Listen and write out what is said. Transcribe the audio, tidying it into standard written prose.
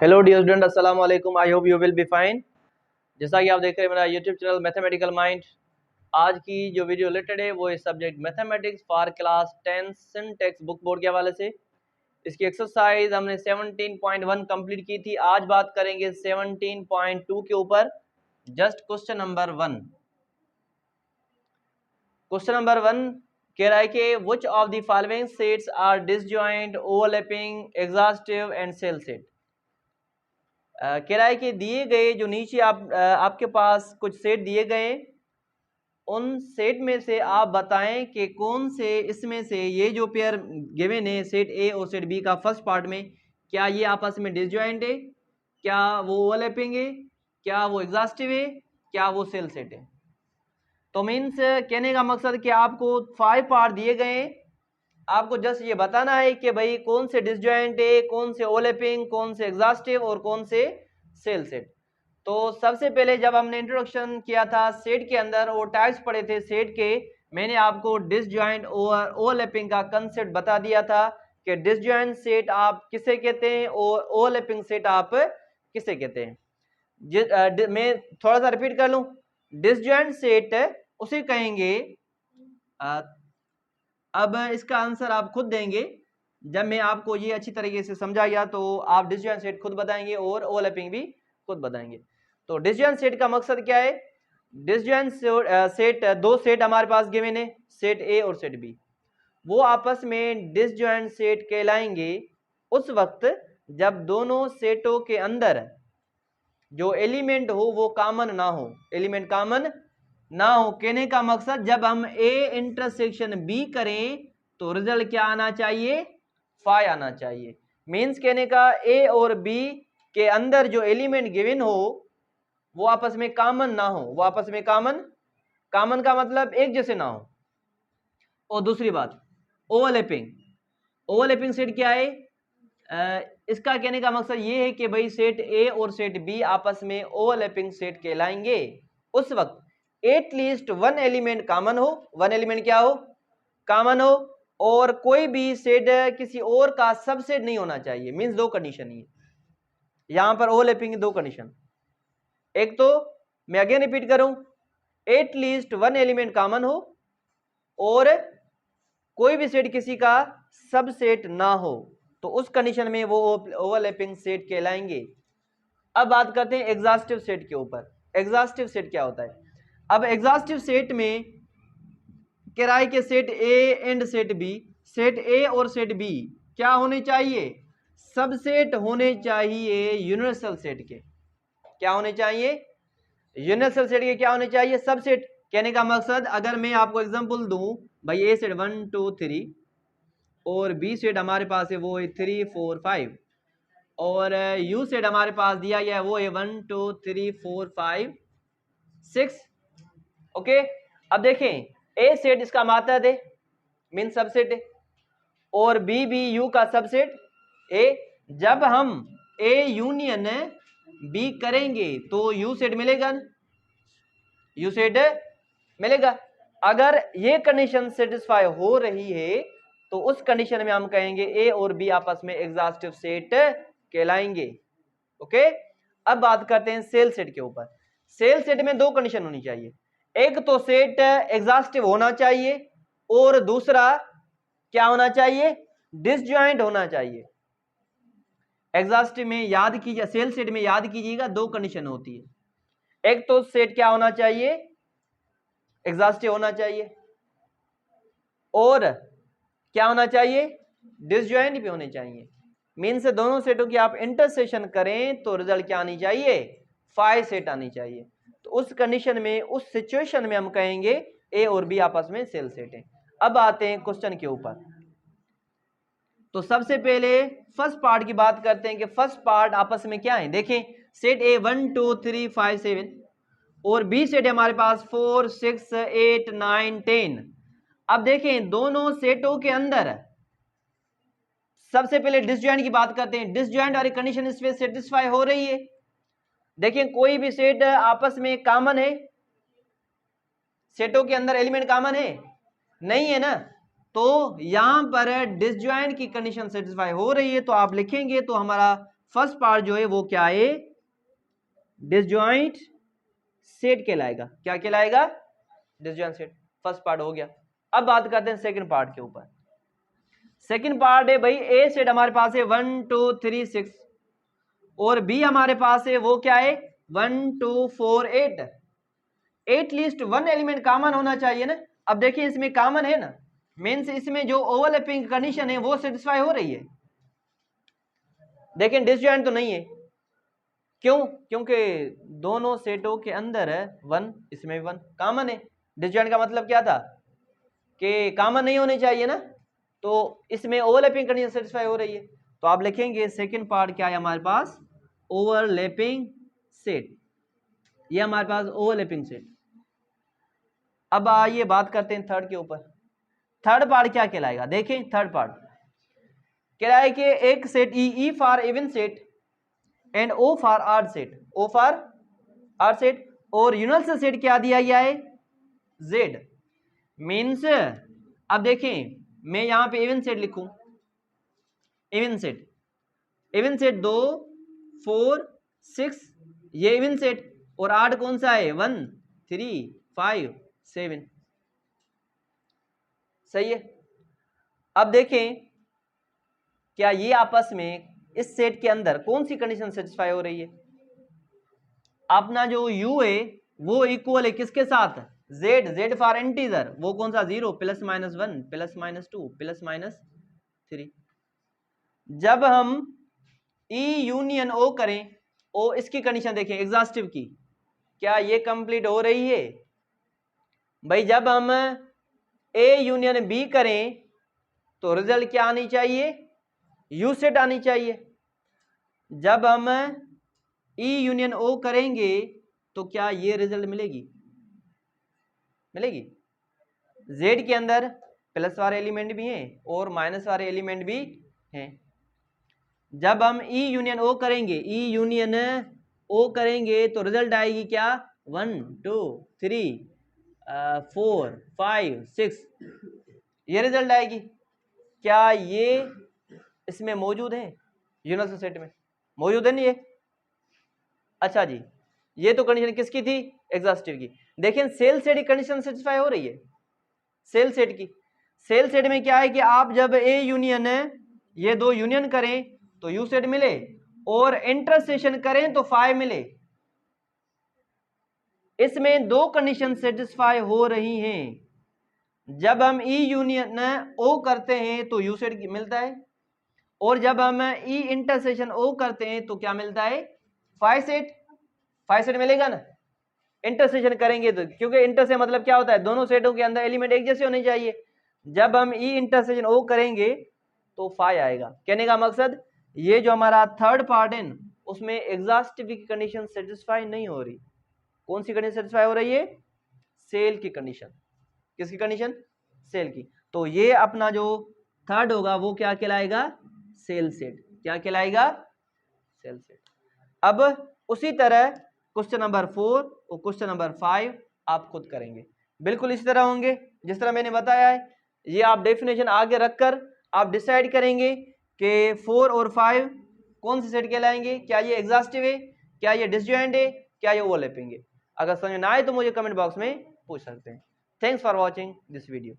Hello dear student, अस्सलाम वालेकुम। I hope you will be fine. जैसा कि आप देख रहे हैं मेरा यूट्यूब चैनल मैथमेटिकल माइंड। आज की जो वीडियो रिलेटेड है वो इस subject mathematics for class 10 syntax book board के हवाले से। इसकी एक्सरसाइज हमने 17.1 कंप्लीट की थी। आज बात करेंगे 17.2 के ऊपर। Just question number 1। Question number 1 कह रहा है कि which of the following sets are disjoint, overlapping, exhaustive and cell set. कह रहा है कि दिए गए जो नीचे आपके पास कुछ सेट दिए गए, उन सेट में से आप बताएं कि कौन से इसमें से ये जो पेयर गिवन है सेट ए और सेट बी का फर्स्ट पार्ट में, क्या ये आपस में डिसजॉइंट है, क्या वो ओवरलैपिंग है, क्या वो एग्जॉस्टिव है, क्या वो सेल सेट है। तो मीन्स कहने का मकसद कि आपको 5 पार्ट दिए गए हैं, आपको जस्ट ये बताना है कि भाई कौन से डिसजॉइंट है, कौन से ओवरलैपिंग, कौन से एग्जॉस्टिव और कौन से सेल सेट। तो सबसे पहले जब हमने इंट्रोडक्शन किया था सेट के अंदर वो टाइप्स पढ़े थे सेट के, मैंने आपको डिसजॉइंट और ओवरलैपिंग का कंसेप्ट बता दिया था कि डिसजॉइंट सेट आप किसे कहते हैं और ओवरलैपिंग सेट आप किसे कहते हैं। मैं थोड़ा सा रिपीट कर लूं। डिसजॉइंट सेट उसे कहेंगे, अब इसका आंसर आप खुद देंगे। जब मैं आपको ये अच्छी तरीके से समझाया तो आप डिसजॉइंट सेट खुद बताएंगे और ओवरलैपिंग भी खुद बताएंगे। तो डिसजॉइंट सेट का मकसद क्या है? डिसजॉइंट सेट, दो सेट हमारे पास गिवन है, सेट ए और सेट बी। वो आपस में डिसजॉइंट सेट कहलाएंगे उस वक्त जब दोनों सेटों के अंदर जो एलिमेंट हो वो कॉमन ना हो, एलिमेंट कॉमन ना हो। कहने का मकसद जब हम ए इंटरसेक्शन बी करें तो रिजल्ट क्या आना चाहिए? फाई आना चाहिए। मींस कहने का ए और बी के अंदर जो एलिमेंट गिवन हो वो आपस में कॉमन ना हो, वो आपस में कॉमन का मतलब एक जैसे ना हो। और दूसरी बात ओवरलैपिंग, ओवरलैपिंग सेट क्या है? इसका कहने का मकसद ये है कि भाई सेट ए और सेट बी आपस में ओवरलैपिंग सेट कहलाएंगे उस वक्त एटलीस्ट वन एलिमेंट कॉमन हो, वन एलिमेंट क्या हो? कॉमन हो, और कोई भी सेट किसी और का सबसेट नहीं होना चाहिए। मींस दो कंडीशन ही यहां पर ओवरलैपिंग की दो कंडीशन। एक तो मैं अगेन रिपीट करूं, एटलीस्ट वन एलिमेंट कॉमन हो और कोई भी सेट किसी का सबसेट ना हो, तो उस कंडीशन में वो ओवरलैपिंग सेट कहलाएंगे। अब बात करते हैं एग्जॉस्टिव सेट के ऊपर। एग्जॉस्टिव सेट क्या होता है? अब एग्जॉस्टिव सेट में कह रहा है कि set A and set B, set A और सेट बी क्या होने चाहिए? सबसेट होने चाहिए यूनिवर्सल सेट के। क्या होने चाहिए? यूनिवर्सल सेट के क्या होने चाहिए? सबसेट। कहने का मकसद अगर मैं आपको एग्जांपल दूं, भाई ए सेट 1 2 3 और बी सेट हमारे पास है वो है 3 4 5 और यू सेट हमारे पास दिया गया है वो है 1 2 3 4 5 6। ओके, अब देखें ए सेट इसका मात्रक है, मीन सबसेट है, और बी भी यू का सबसेट ए। जब हम ए यूनियन बी करेंगे तो यू सेट मिलेगा ना? यू सेट मिलेगा। अगर ये कंडीशन सेटिस्फाई हो रही है तो उस कंडीशन में हम कहेंगे ए और बी आपस में एग्जॉस्टिव सेट कहलाएंगे। ओके, अब बात करते हैं सेल सेट के ऊपर। सेल सेट में दो कंडीशन होनी चाहिए, एक तो सेट एग्जॉस्टिव होना चाहिए और दूसरा क्या होना चाहिए? डिसजॉइंट होना चाहिए। एग्जॉस्टिव में याद कीजिए, सेल सेट में याद कीजिएगा दो कंडीशन होती है, एक तो सेट क्या होना चाहिए? एग्जॉस्टिव होना चाहिए, और क्या होना चाहिए? डिसजॉइंट भी होने चाहिए। मीन से दोनों सेटों की आप इंटरसेक्शन करें तो रिजल्ट क्या आनी चाहिए? फाई सेट आनी चाहिए। तो उस कंडीशन में, उस सिचुएशन में हम कहेंगे ए और बी आपस में सेल सेट है। अब आते हैं क्वेश्चन के ऊपर। तो सबसे पहले फर्स्ट पार्ट की बात करते हैं कि फर्स्ट पार्ट आपस में क्या है। देखें सेट ए 1 2 3 5 7 और बी सेट है हमारे पास 4 6 8 9 10। अब देखें दोनों सेटों के अंदर सबसे पहले डिसजॉइंट की बात करते हैं। डिसजॉइंट वाली कंडीशन इसमें सेटिस्फाई हो रही है। देखें कोई भी सेट आपस में कॉमन है, सेटों के अंदर एलिमेंट कॉमन है नहीं है ना, तो यहां पर डिसजॉइंट की कंडीशन सेटिस्फाई हो रही है। तो आप लिखेंगे तो हमारा फर्स्ट पार्ट जो है वो क्या है, डिसजॉइंट सेट कहलाएगा। क्या कहलाएगा, डिसजॉइंट सेट। फर्स्ट पार्ट हो गया। अब बात करते हैं सेकंड पार्ट के ऊपर। सेकंड पार्ट है भाई, ए सेट हमारे पास है 1 2 3 6 और बी हमारे पास है वो क्या है 1 2 4 8। एटलीस्ट वन एलिमेंट कॉमन होना चाहिए ना। अब देखिए इसमें कॉमन है ना, मीन्स इसमें जो ओवरलैपिंग कंडीशन है वो सेटिस्फाई हो रही है। देखिए डिसजॉइंट तो नहीं है, क्यों, क्योंकि दोनों सेटों के अंदर है 1, इसमें भी 1 कॉमन है। डिसजॉइंट का मतलब क्या था कि कॉमन नहीं होने चाहिए ना, तो इसमें ओवरलैपिंग कंडीशन सेटिस्फाई हो रही है। तो आप लिखेंगे सेकंड पार्ट क्या है हमारे पास, ओवरलैपिंग सेट। ये हमारे पास ओवरलैपिंग सेट। अब आइए बात करते हैं थर्ड के ऊपर। थर्ड पार्ट क्या कहलाएगा, देखें थर्ड पार्ट कह रहा है कि एक set E for even set and O for odd set, O for odd set, और यूनिवर्सल सेट क्या दिया गया है, जेड। मीन्स अब देखें मैं यहां पे इवन सेट लिखूं, इवन सेट, इवन सेट 2 4 6 ये इवन सेट, और ऑड कौन सा है 1 3 5 7, सही है। अब देखें क्या ये आपस में इस सेट के अंदर कौन सी कंडीशन सेटिस्फाई हो रही है। अपना जो u है वो इक्वल है किसके साथ, z, z फॉर इंटीजर, वो कौन सा 0 plus minus 1 plus minus 2 plus minus 3। जब हम E यूनियन O करें, ओ इसकी कंडीशन देखें एग्जॉस्टिव की, क्या ये कंप्लीट हो रही है भाई। जब हम A यूनियन B करें तो रिजल्ट क्या आनी चाहिए, U सेट आनी चाहिए। जब हम E यूनियन O करेंगे तो क्या ये रिजल्ट मिलेगी, मिलेगी। Z के अंदर प्लस वाले एलिमेंट भी हैं और माइनस वाले एलिमेंट भी हैं। जब हम E यूनियन O करेंगे, E यूनियन O करेंगे तो रिजल्ट आएगी क्या 1 2 3 4 5 6, ये रिजल्ट आएगी। क्या ये इसमें मौजूद है, यूनिवर्सल सेट में मौजूद है नहीं ये। अच्छा जी, ये तो कंडीशन किसकी थी, एग्जॉस्टिव की। देखें सेल सेट की कंडीशन सेटिस्फाई हो रही है, सेल सेट की। सेल सेट में क्या है कि आप जब ए यूनियन ये दो यूनियन करें तो यू सेट मिले, और इंटरसेक्शन करें तो 5 मिले। इसमें दो कंडीशन सेटिस्फाई हो रही हैं। जब हम ई यूनियन ओ करते हैं तो यू सेट मिलता है, और जब हम ई इंटरसेक्शन ओ करते हैं तो क्या मिलता है 5 सेट, 5 सेट मिलेगा ना। इंटरसेक्शन करेंगे तो, क्योंकि इंटरसेक्शन मतलब क्या होता है, दोनों सेटों के अंदर एलिमेंट एक जैसे होने चाहिए। जब हम ई इंटरसेक्शन ओ करेंगे तो 5 आएगा। कहने का मकसद ये जो हमारा थर्ड पार्ट है उसमें एग्जॉस्टिव की कंडीशन सेटिस्फाई नहीं हो रही। कौन सी कंडीशन सेटिस्फाई हो रही है, सेल की कंडीशन। किसकी कंडीशन, सेल की। तो ये अपना जो थर्ड होगा वो क्या कहलाएगा, सेल सेट। क्या कहलाएगा, सेल सेट। अब उसी तरह क्वेश्चन नंबर 4 और क्वेश्चन नंबर 5 आप खुद करेंगे, बिल्कुल इसी तरह होंगे जिस तरह मैंने बताया है। ये आप डेफिनेशन आगे रखकर आप डिसाइड करेंगे कि 4 और 5 कौन से सेट कहलाएंगे, क्या ये एग्जॉस्टिव है, क्या ये डिसजॉइंट है, क्या ये ओवरलैपिंग है। अगर समझ ना आए तो मुझे कमेंट बॉक्स में पूछ सकते हैं। Thanks for watching this video.